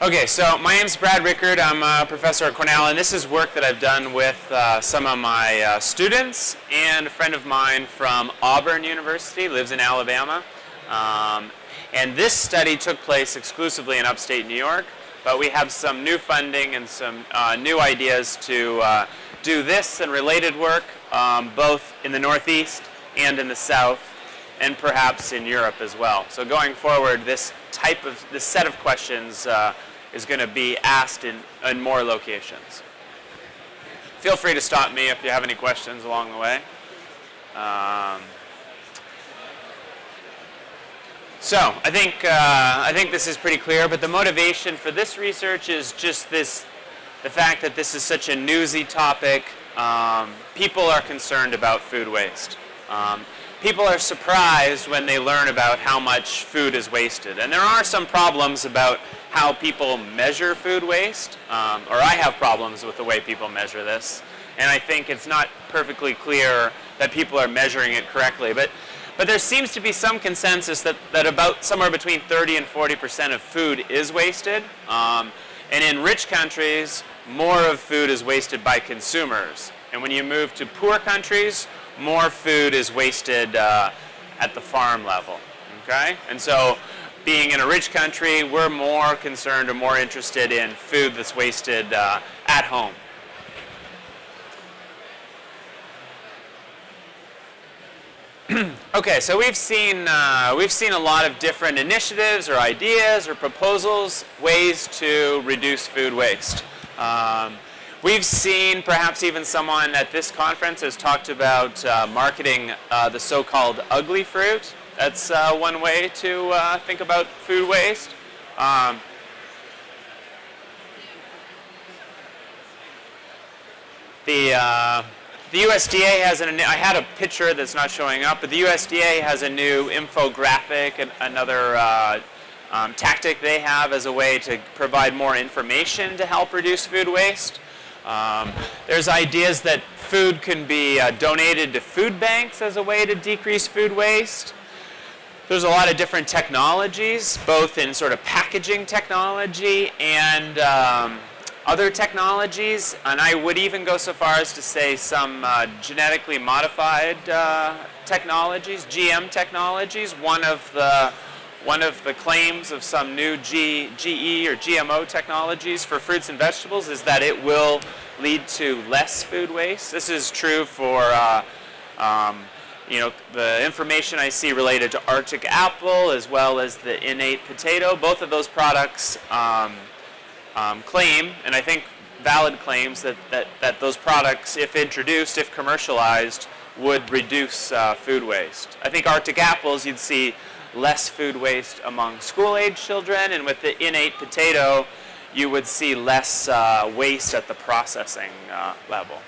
Okay, so my name's Rickard. I'm a professor at Cornell, and this is work that I've done with some of my students and a friend of mine from Auburn University, lives in Alabama. And this study took place exclusively in upstate New York, but we have some new funding and some new ideas to do this and related work, both in the Northeast and in the South, and perhaps in Europe as well. So going forward, this set of questions is going to be asked in more locations. Feel free to stop me if you have any questions along the way. So I think this is pretty clear, but the motivation for this research is just the fact that this is such a newsy topic. People are concerned about food waste. People are surprised when they learn about how much food is wasted. And there are some problems about how people measure food waste, or I have problems with the way people measure this. And I think it's not perfectly clear that people are measuring it correctly. But there seems to be some consensus that about somewhere between 30 and 40% of food is wasted. And in rich countries, more of food is wasted by consumers. And when you move to poor countries, more food is wasted at the farm level, okay? And so being in a rich country, we're more concerned or more interested in food that's wasted at home. Okay, so we've seen a lot of different initiatives or ideas or proposals, ways to reduce food waste. We've seen perhaps even someone at this conference has talked about marketing the so-called ugly fruit. That's one way to think about food waste. The USDA has I had a picture that's not showing up, but the USDA has a new infographic, and another tactic they have as a way to provide more information to help reduce food waste. There's ideas that food can be donated to food banks as a way to decrease food waste. There's a lot of different technologies, both in sort of packaging technology and other technologies, and I would even go so far as to say some genetically modified technologies, GM technologies. One of the claims of some new GE or GMO technologies for fruits and vegetables is that it will lead to less food waste. This is true for the information I see related to Arctic apple as well as the innate potato. Both of those products claim, and I think valid claims, that those products, if introduced, if commercialized, would reduce food waste. I think Arctic apples, you'd see less food waste among school-age children, and with the innate potato, you would see less waste at the processing level.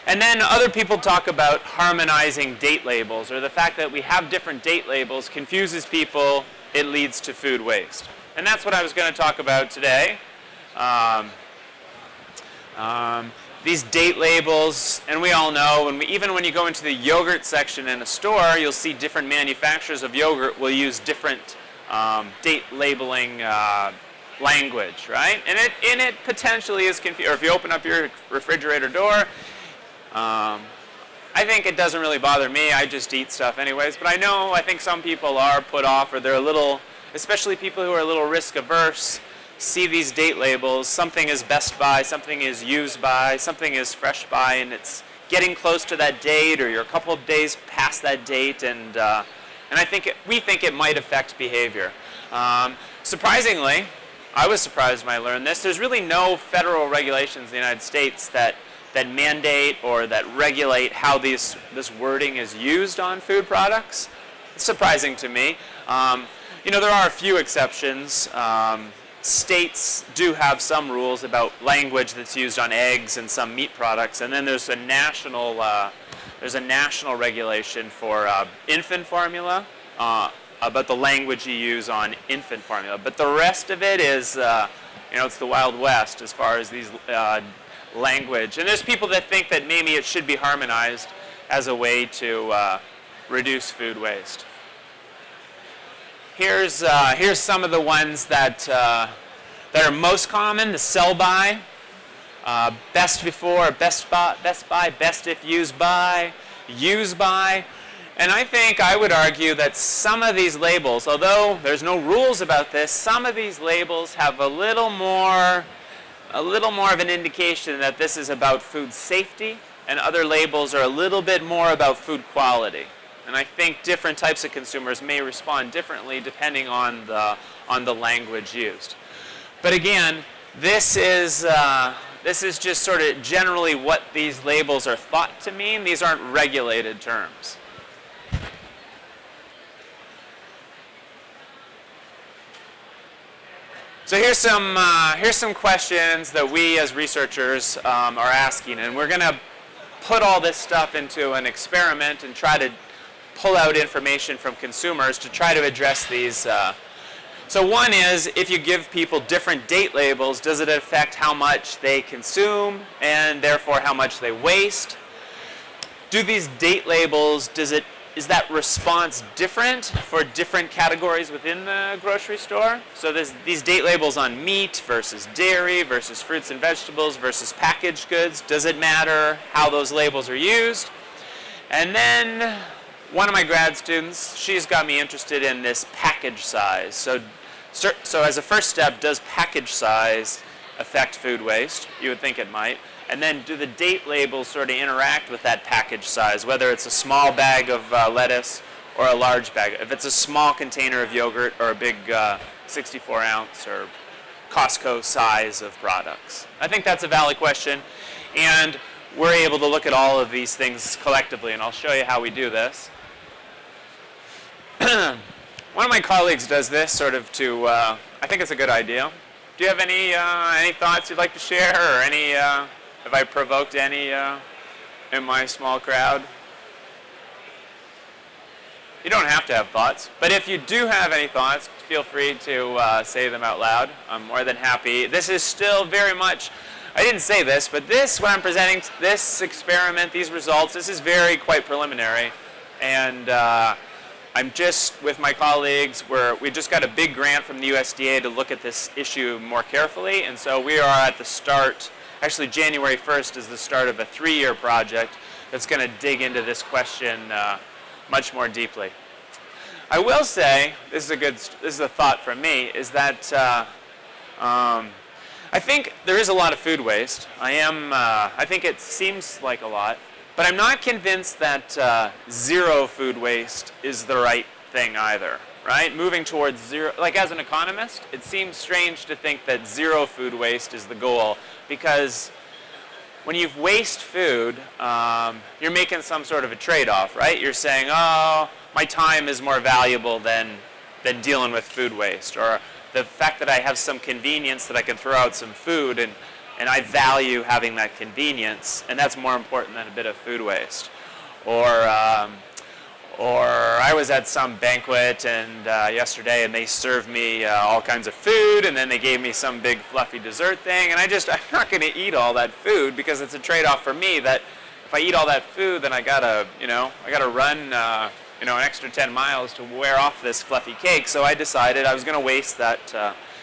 And then other people talk about harmonizing date labels, or the fact that we have different date labels confuses people, it leads to food waste. And that's what I was going to talk about today. These date labels, and we all know, even when you go into the yogurt section in a store, you'll see different manufacturers of yogurt will use different date labeling language, right? And it potentially is confusing. Or if you open up your refrigerator door, I think it doesn't really bother me. I just eat stuff anyways. But I think some people are put off, or they're a little, especially people who are a little risk averse, see these date labels. Something is best by, something is used by, something is fresh by, and it's getting close to that date, or you're a couple of days past that date, and we think it might affect behavior. Surprisingly, I was surprised when I learned this. There's really no federal regulations in the United States that mandate or that regulate how this wording is used on food products. It's surprising to me. There are a few exceptions. States do have some rules about language that's used on eggs and some meat products, and then there's a national regulation for infant formula, about the language you use on infant formula. But the rest of it is, it's the Wild West as far as these language. And there's people that think that maybe it should be harmonized as a way to reduce food waste. here's some of the ones that are most common. The sell by, best before, best by, best if used by, use by. And I would argue that some of these labels, although there's no rules about this, some of these labels have a little more of an indication that this is about food safety, and other labels are a little bit more about food quality. And I think different types of consumers may respond differently depending on the language used. But again, this is just sort of generally what these labels are thought to mean. These aren't regulated terms. So here's some questions that we as researchers are asking, and we're going to put all this stuff into an experiment and try to pull out information from consumers to try to address these. So one is, if you give people different date labels, does it affect how much they consume and therefore how much they waste? Do these date labels, is that response different for different categories within the grocery store? So these date labels on meat versus dairy versus fruits and vegetables versus packaged goods, does it matter how those labels are used? And then one of my grad students, she's got me interested in this package size. So as a first step, does package size affect food waste? You would think it might. And then do the date labels sort of interact with that package size, whether it's a small bag of lettuce or a large bag? If it's a small container of yogurt or a big 64-ounce or Costco size of products. I think that's a valid question. And we're able to look at all of these things collectively, and I'll show you how we do this. One of my colleagues does this sort of to, I think it's a good idea. Do you have any thoughts you'd like to share, or have I provoked any in my small crowd? You don't have to have thoughts, but if you do have any thoughts, feel free to say them out loud. I'm more than happy. This is still very much, I didn't say this, but when I'm presenting this experiment, these results, this is quite preliminary. And I'm just, with my colleagues, we just got a big grant from the USDA to look at this issue more carefully, and so we are at the start. Actually, January 1st is the start of a 3-year project that's going to dig into this question much more deeply. I will say, this is a thought from me, is that I think there is a lot of food waste. I think it seems like a lot, but I'm not convinced that zero food waste is the right thing either. Right? Moving towards zero, like as an economist, it seems strange to think that zero food waste is the goal, because when you waste food, you're making some sort of a trade-off, right? You're saying, oh, my time is more valuable than dealing with food waste, or the fact that I have some convenience that I can throw out some food, and I value having that convenience, and that's more important than a bit of food waste. Or I was at some banquet yesterday, and they served me all kinds of food, and then they gave me some big fluffy dessert thing, and I'm not going to eat all that food, because it's a trade-off for me that if I eat all that food, then I gotta run an extra 10 miles to wear off this fluffy cake. So I decided I was going to waste that.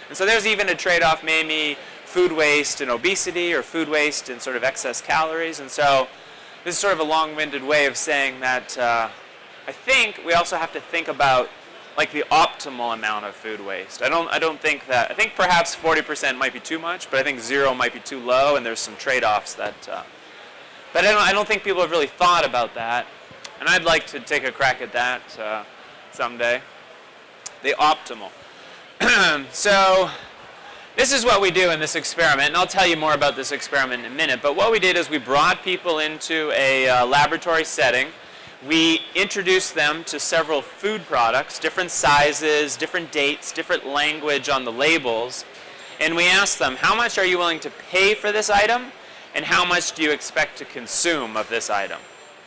And so there's even a trade-off, maybe food waste and obesity, or food waste and sort of excess calories. And so this is sort of a long-winded way of saying that. I think we also have to think about like the optimal amount of food waste. I think perhaps 40% might be too much, but I think zero might be too low, and there's some trade-offs that. But I don't think people have really thought about that, and I'd like to take a crack at that someday. The optimal. So this is what we do in this experiment, and I'll tell you more about this experiment in a minute. But what we did is we brought people into a laboratory setting. We introduced them to several food products, different sizes, different dates, different language on the labels, and we asked them, how much are you willing to pay for this item, and how much do you expect to consume of this item?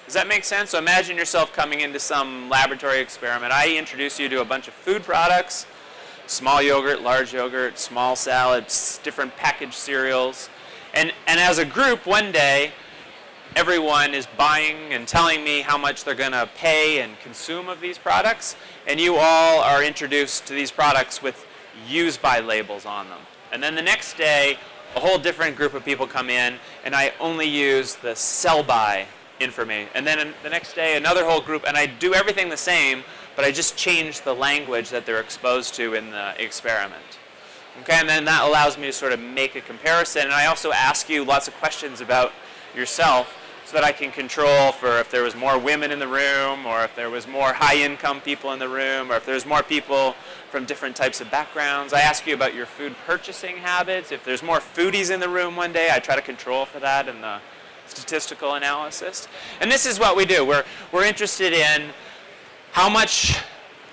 Does that make sense? So imagine yourself coming into some laboratory experiment. I introduce you to a bunch of food products, small yogurt, large yogurt, small salads, different packaged cereals, and as a group one day, everyone is buying and telling me how much they're going to pay and consume of these products, and you all are introduced to these products with use by labels on them. And then the next day, a whole different group of people come in, and I only use the sell by information. And then the next day, another whole group, and I do everything the same, but I just change the language that they're exposed to in the experiment. Okay, and then that allows me to sort of make a comparison, and I also ask you lots of questions about yourself so that I can control for if there was more women in the room, or if there was more high-income people in the room, or if there's more people from different types of backgrounds. I ask you about your food purchasing habits. If there's more foodies in the room one day, I try to control for that in the statistical analysis. And this is what we do. We're interested in how much,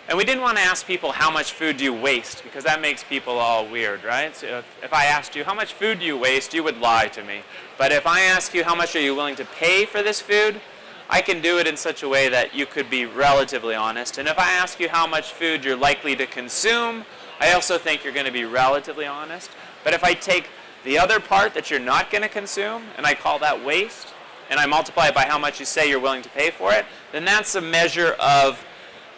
and we didn't want to ask people how much food do you waste, because that makes people all weird, right? So if I asked you how much food do you waste, you would lie to me. But if I ask you how much are you willing to pay for this food, I can do it in such a way that you could be relatively honest. And if I ask you how much food you're likely to consume, I also think you're going to be relatively honest. But if I take the other part that you're not going to consume, and I call that waste, and I multiply it by how much you say you're willing to pay for it, then that's a measure of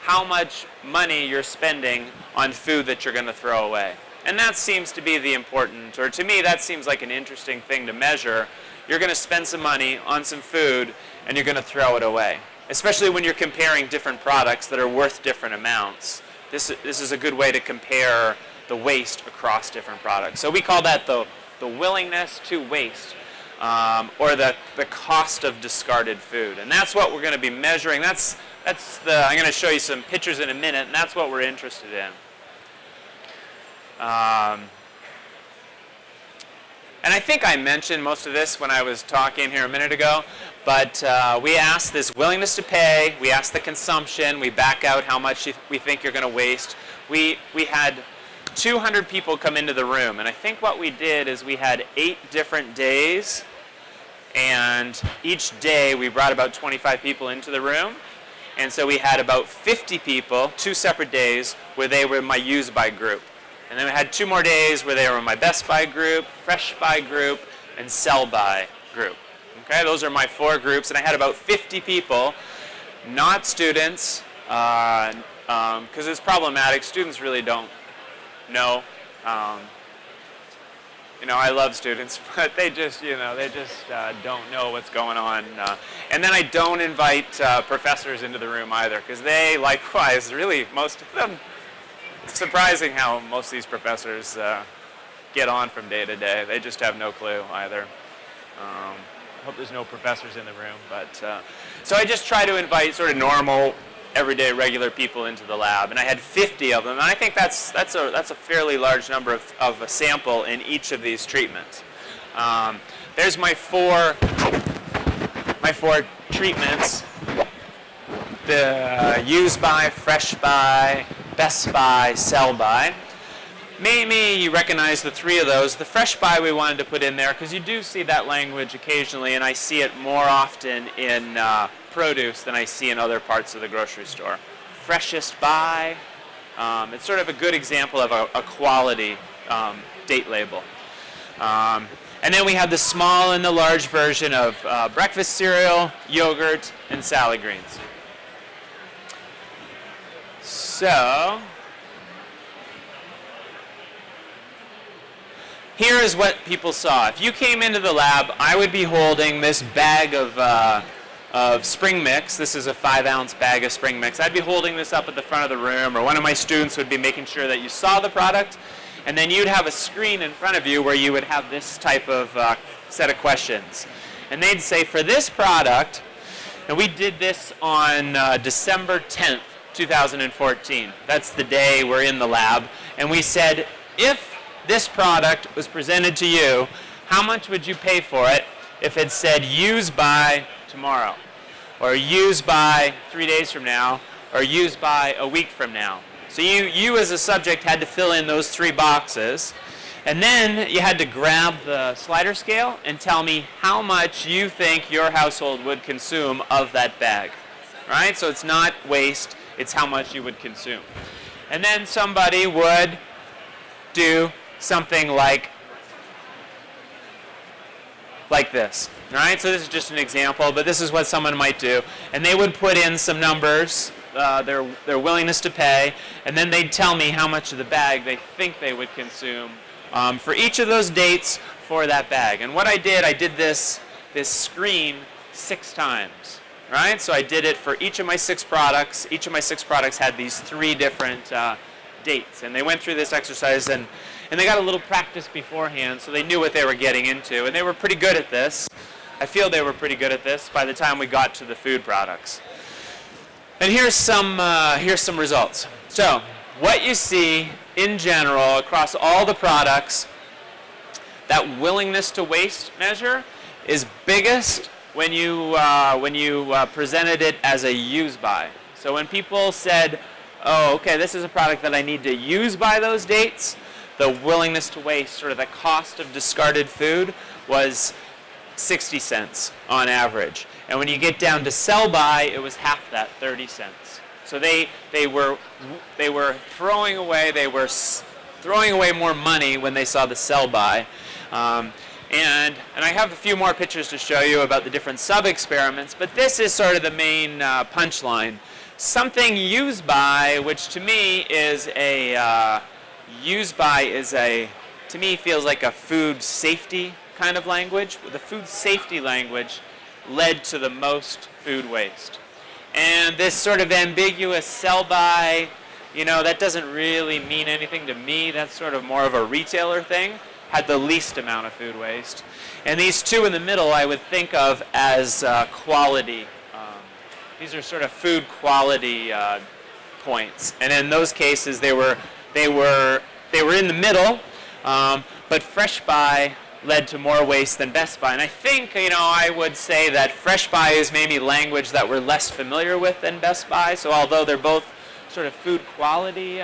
how much money you're spending on food that you're going to throw away. And that seems to be the important, or to me that seems like an interesting thing to measure. You're going to spend some money on some food and you're going to throw it away. Especially when you're comparing different products that are worth different amounts. This is a good way to compare the waste across different products. So we call that the willingness to waste, or the cost of discarded food. And that's what we're going to be measuring. I'm going to show you some pictures in a minute, and that's what we're interested in. And I think I mentioned most of this when I was talking here a minute ago, but we asked this willingness to pay, we asked the consumption, we back out how much we think you're going to waste. We had 200 people come into the room, and I think what we did is we had 8 different days, and each day we brought about 25 people into the room. And so we had about 50 people, 2 separate days, where they were my use by group. And then we had 2 more days where they were my best by group, fresh by group, and sell by group. Okay, those are my 4 groups, and I had about 50 people, not students, because it's problematic. Students really don't know. I love students, but they just don't know what's going on. And then I don't invite professors into the room either, because they, likewise, really, most of them, it's surprising how most of these professors get on from day to day. They just have no clue either. I hope there's no professors in the room, but so I just try to invite sort of normal, everyday, regular people into the lab, and I had 50 of them, and I think that's a fairly large number of a sample in each of these treatments. There's my four treatments: the use by, fresh by, best by, sell by. Maybe you recognize the 3 of those. The fresh by we wanted to put in there because you do see that language occasionally, and I see it more often in produce than I see in other parts of the grocery store. Freshest by, it's sort of a good example of a quality date label. And then we have the small and the large version of breakfast cereal, yogurt, and salad greens. So here is what people saw. If you came into the lab, I would be holding this bag of spring mix. This is a 5-ounce bag of spring mix. I'd be holding this up at the front of the room, or one of my students would be making sure that you saw the product, and then you'd have a screen in front of you where you would have this type of set of questions. And they'd say, for this product, and we did this on December 10th, 2014. That's the day we're in the lab. And we said, if this product was presented to you, how much would you pay for it if it said use by tomorrow, or use by 3 days from now, or use by a week from now? So you as a subject had to fill in those 3 boxes, and then you had to grab the slider scale and tell me how much you think your household would consume of that bag. Right? So it's not waste, it's how much you would consume. And then somebody would do something like this. All right, so this is just an example, but this is what someone might do. And they would put in some numbers, their willingness to pay, and then they'd tell me how much of the bag they think they would consume for each of those dates for that bag. And what I did this screen 6 times, right? So I did it for each of my 6 products. Each of my 6 products had these 3 different dates. And they went through this exercise, and they got a little practice beforehand, so they knew what they were getting into. And they were pretty good at this. I feel they were pretty good at this by the time we got to the food products. And here's some results. So what you see in general across all the products, that willingness to waste measure is biggest when you presented it as a use by. So when people said, oh, okay, this is a product that I need to use by those dates, the willingness to waste, sort of the cost of discarded food, was 60 cents on average. And when you get down to sell by, it was half that, 30 cents. So they were throwing away more money when they saw the sell by. And I have a few more pictures to show you about the different sub-experiments, but this is sort of the main punchline. Something used by, which to me is to me feels like a food safety kind of language. The food safety language led to the most food waste. And this sort of ambiguous sell by, that doesn't really mean anything to me. That's sort of more of a retailer thing, had the least amount of food waste. And these 2 in the middle I would think of as quality. These are sort of food quality points. And in those cases they were in the middle, but fresh buy led to more waste than best buy. And I think, I would say that fresh buy is maybe language that we're less familiar with than best buy. So although they're both sort of food quality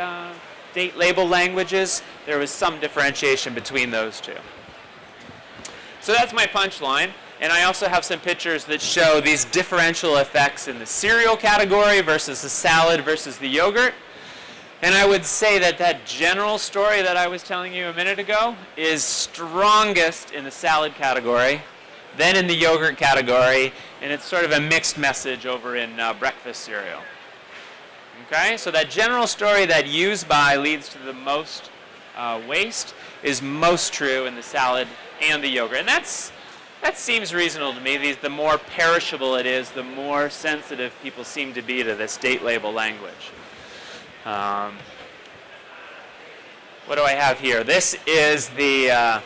date label languages, there was some differentiation between those 2. So that's my punchline. And I also have some pictures that show these differential effects in the cereal category versus the salad versus the yogurt. And I would say that general story that I was telling you a minute ago is strongest in the salad category, then in the yogurt category, and it's sort of a mixed message over in breakfast cereal. Okay, so that general story that use by leads to the most waste is most true in the salad and the yogurt. And that seems reasonable to me. The more perishable it is, the more sensitive people seem to be to this date label language. What do I have here? This is the,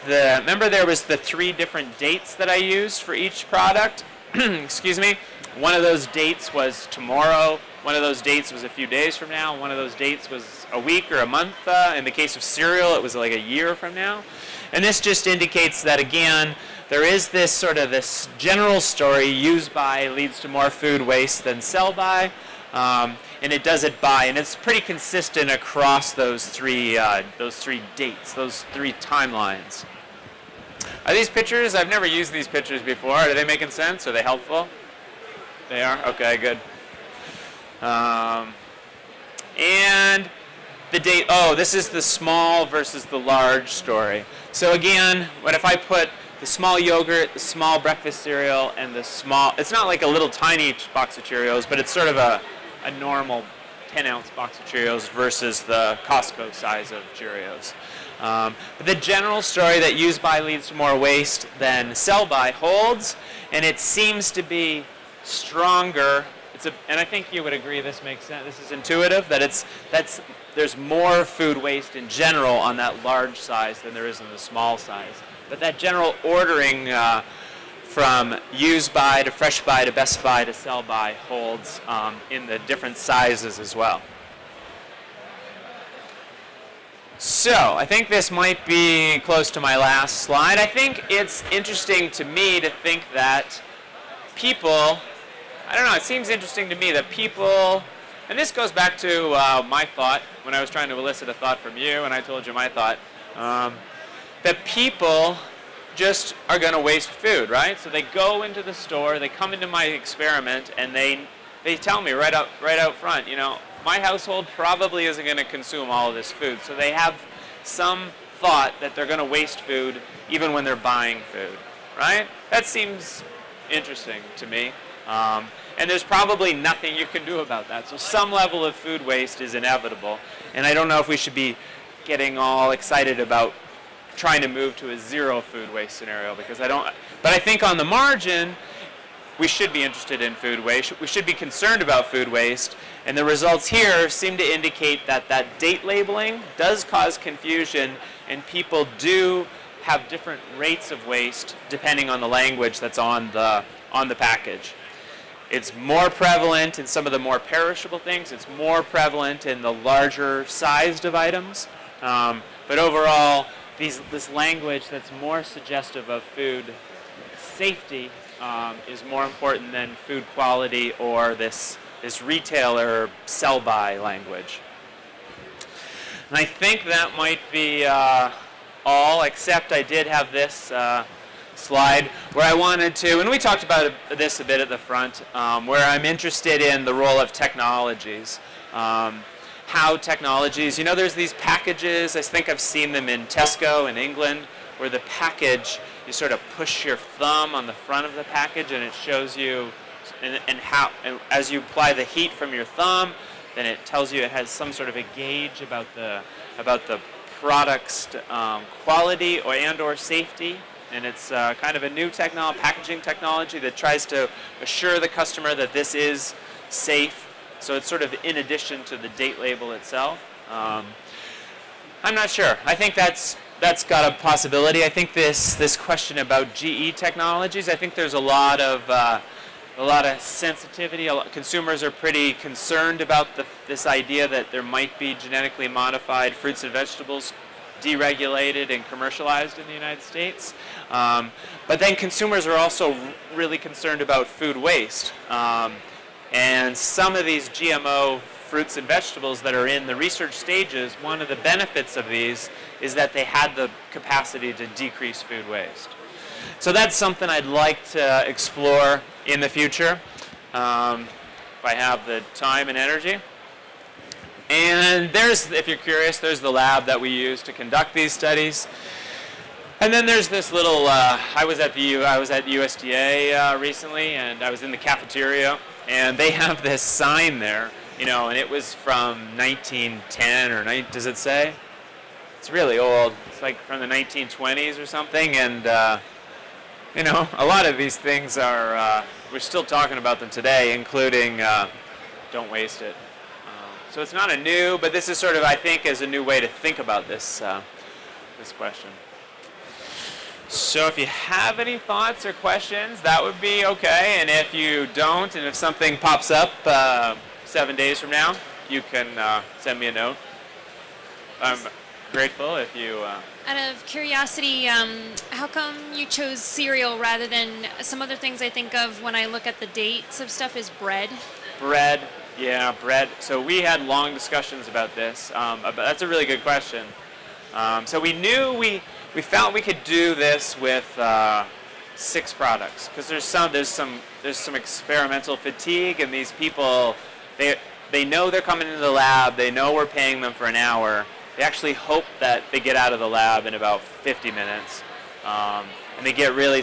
remember there was the 3 different dates that I used for each product? Excuse me. One of those dates was tomorrow. One of those dates was a few days from now. One of those dates was a week or a month. In the case of cereal, it was like a year from now. And this just indicates that, again, there is this general story, use by leads to more food waste than sell by. And it does it by, and it's pretty consistent across those 3 dates, those 3 timelines. Are these pictures? I've never used these pictures before. Are they making sense? Are they helpful? They are? Okay, good. And the date, this is the small versus the large story. So again, what if I put the small yogurt, the small breakfast cereal, and the small, it's not like a little tiny box of Cheerios, but it's sort of a normal 10-ounce box of Cheerios versus the Costco size of Cheerios. But the general story that use by leads to more waste than sell by holds, and it seems to be stronger. And I think you would agree this makes sense. This is intuitive, that there's more food waste in general on that large size than there is in the small size. But that general ordering from use by to fresh by to best by to sell by holds in the different sizes as well. So I think this might be close to my last slide. I think it's interesting to me to think that people, I don't know, it seems interesting to me that people, and this goes back to my thought when I was trying to elicit a thought from you and I told you my thought, that people just are going to waste food, right? So they go into the store, they come into my experiment, and they tell me right out front, my household probably isn't going to consume all of this food. So they have some thought that they're going to waste food even when they're buying food, right? That seems interesting to me. And there's probably nothing you can do about that. So some level of food waste is inevitable. And I don't know if we should be getting all excited about trying to move to a zero food waste scenario, because but I think on the margin, we should be interested in food waste. We should be concerned about food waste. And the results here seem to indicate that that date labeling does cause confusion, and people do have different rates of waste depending on the language that's on the package. It's more prevalent in some of the more perishable things. It's more prevalent in the larger sized of items. But overall, this language that's more suggestive of food safety is more important than food quality or this retailer sell-by language. And I think that might be all, except I did have this slide where I wanted to, and we talked about this a bit at the front, where I'm interested in the role of technologies. How technologies, there's these packages, I think I've seen them in Tesco in England, where the package, you sort of push your thumb on the front of the package and it shows you, and as you apply the heat from your thumb, then it tells you it has some sort of a gauge about the product's quality or safety. And it's kind of a new packaging technology that tries to assure the customer that this is safe. So it's sort of in addition to the date label itself. I'm not sure. I think that's got a possibility. I think this question about GE technologies, I think there's a lot of sensitivity. Consumers are pretty concerned about this idea that there might be genetically modified fruits and vegetables deregulated and commercialized in the United States. But then consumers are also really concerned about food waste. And some of these GMO fruits and vegetables that are in the research stages, one of the benefits of these is that they had the capacity to decrease food waste. So that's something I'd like to explore in the future, if I have the time and energy. And if you're curious, there's the lab that we use to conduct these studies. And then there's this little, I was at USDA recently, and I was in the cafeteria, and they have this sign there, and it was from 1910 or does it say? It's really old. It's like from the 1920s or something, and a lot of these things are, we're still talking about them today, including don't waste it. So it's not a new, but this is sort of, I think, is a new way to think about this question. So if you have any thoughts or questions, that would be okay. And if you don't, and if something pops up 7 days from now, you can send me a note. I'm grateful if you... Out of curiosity, how come you chose cereal rather than some other things I think of when I look at the dates of stuff is bread? Bread. Yeah, bread. So we had long discussions about this. That's a really good question. So we felt we could do this with 6 products, because there's some experimental fatigue, and these people they know they're coming into the lab. They know we're paying them for an hour. They actually hope that they get out of the lab in about 50 minutes, and they get really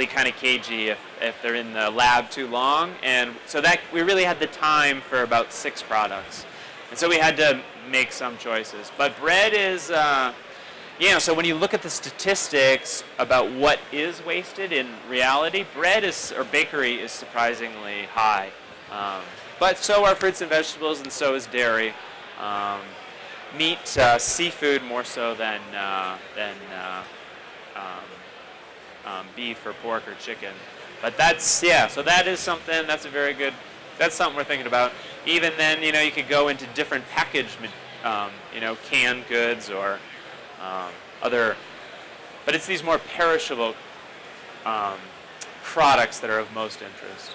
kind of cagey if they're in the lab too long. And so that we really had the time for about 6 products. And so we had to make some choices. But bread is, so when you look at the statistics about what is wasted in reality, or bakery is surprisingly high. But so are fruits and vegetables, and so is dairy. Meat, seafood more so than beef or pork or chicken. But so that is something, that's something we're thinking about. Even then, you could go into different packaged, canned goods or other, but it's these more perishable products that are of most interest.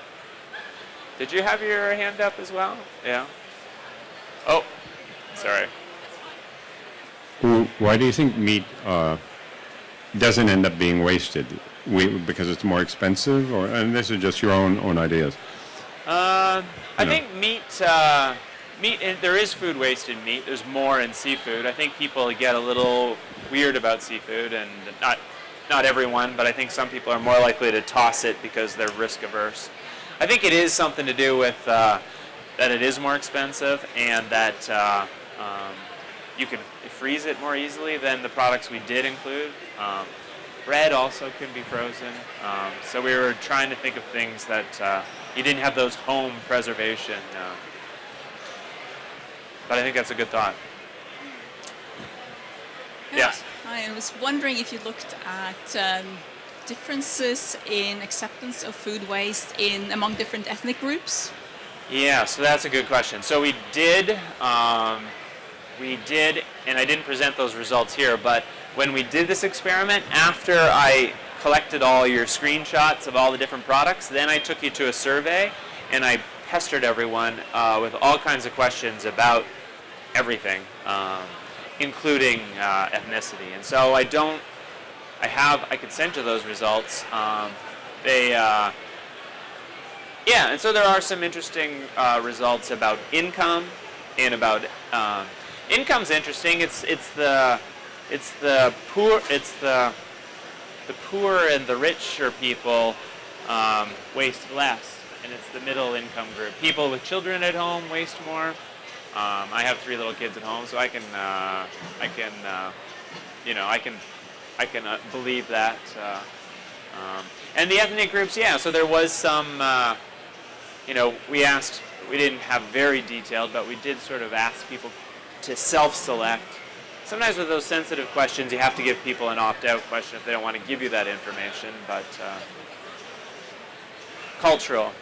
Did you have your hand up as well? Yeah. Oh, sorry. Why do you think meat doesn't end up being wasted? Because it's more expensive, and this is just your own ideas? I think meat meat, there is food waste in meat. There's more in seafood. I think people get a little weird about seafood, and not everyone, but I think some people are more likely to toss it because they're risk averse. I think it is something to do with that it is more expensive, and that you can freeze it more easily than the products we did include. Bread also can be frozen. So we were trying to think of things that you didn't have those home preservation. But I think that's a good thought. Yes. I was wondering if you looked at differences in acceptance of food waste among different ethnic groups. Yeah, so that's a good question. So we did, and I didn't present those results here, but when we did this experiment, after I collected all your screenshots of all the different products, then I took you to a survey, and I pestered everyone with all kinds of questions about everything, including ethnicity. And so I could send you those results. And so there are some interesting results about income, and about income's interesting. It's the poor and the richer people waste less, and it's the middle income group. People with children at home waste more. I have 3 little kids at home, so I can believe that. And the ethnic groups, yeah. So there was some, we didn't have very detailed, but we did sort of ask people to self-select. Sometimes with those sensitive questions, you have to give people an opt-out question if they don't want to give you that information. But cultural.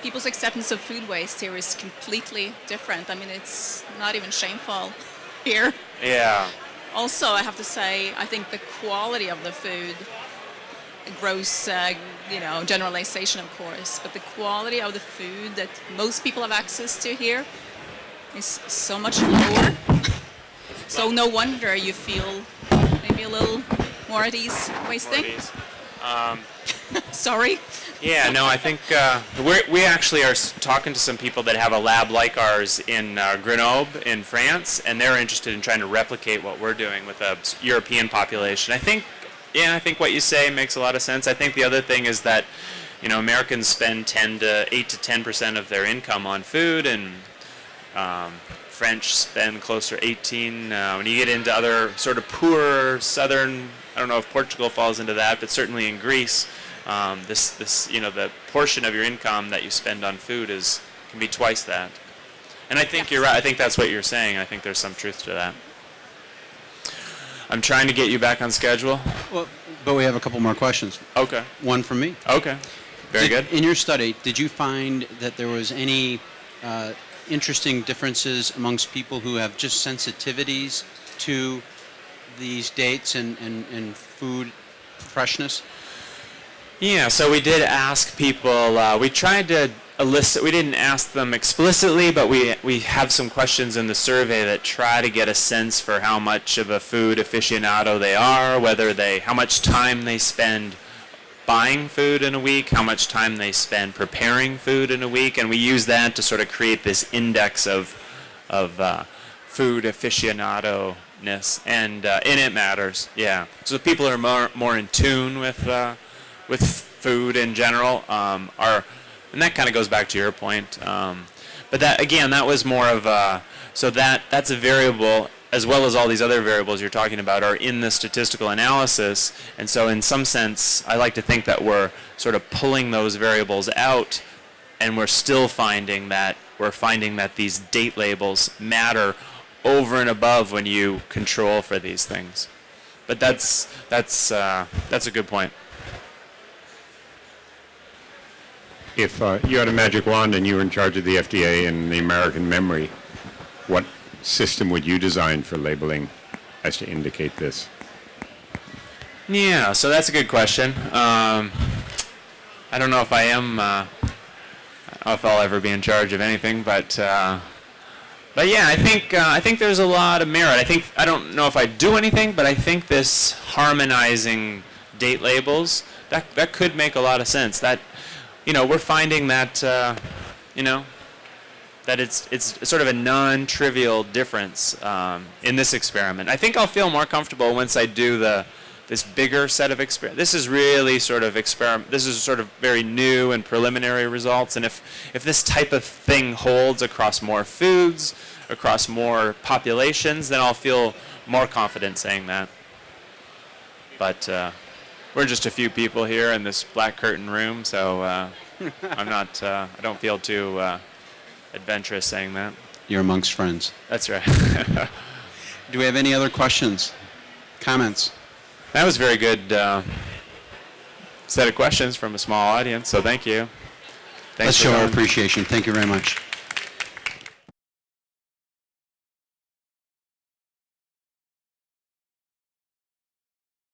People's acceptance of food waste here is completely different. I mean, it's not even shameful here. Yeah. Also, I have to say, I think the quality of the food, gross, generalization, of course, but the quality of the food that most people have access to here is so much lower. So no wonder you feel maybe a little more at ease wasting. Sorry. Yeah, no, I think we actually are talking to some people that have a lab like ours in Grenoble in France, and they're interested in trying to replicate what we're doing with a European population. I think what you say makes a lot of sense. I think the other thing is that, Americans spend 8 to 10% of their income on food, and French spend closer to 18. When you get into other sort of poor southern, I don't know if Portugal falls into that, but certainly in Greece, the portion of your income that you spend on food can be twice that. And I think you're right. I think that's what you're saying. I think there's some truth to that. I'm trying to get you back on schedule. Well, but we have a couple more questions. Okay. One from me. Okay. Very good. In your study, did you find that there was any interesting differences amongst people who have just sensitivities to these dates and food freshness? Yeah, so we did ask people, we tried to elicit, we didn't ask them explicitly, but we have some questions in the survey that try to get a sense for how much of a food aficionado they are, how much time they spend buying food in a week, how much time they spend preparing food in a week, and we use that to sort of create this index of food aficionado-ness, and it matters, yeah. So the people who are more in tune with food in general and that kind of goes back to your point. But that was more of that's a variable, as well as all these other variables you're talking about are in the statistical analysis. And so in some sense, I like to think that we're sort of pulling those variables out, and we're still finding that these date labels matter over and above when you control for these things. But that's a good point. If you had a magic wand and you were in charge of the FDA and the American memory, what system would you design for labeling as to indicate this? Yeah, so that's a good question. I don't know if I don't know if I'll ever be in charge of anything, but yeah, I think there's a lot of merit. I don't know if I do anything, but I think this harmonizing date labels, that could make a lot of sense. That, we're finding that, that it's sort of a non-trivial difference in this experiment. I think I'll feel more comfortable once I do this bigger set of experiments. This is really sort of this is sort of very new and preliminary results, and if this type of thing holds across more foods, across more populations, then I'll feel more confident saying that. But we're just a few people here in this black curtain room, so I don't feel too adventurous saying that. You're amongst friends. That's right. Do we have any other questions, comments? That was a very good set of questions from a small audience, so thank you. Thanks Let's for show our coming. appreciation. Thank you very much.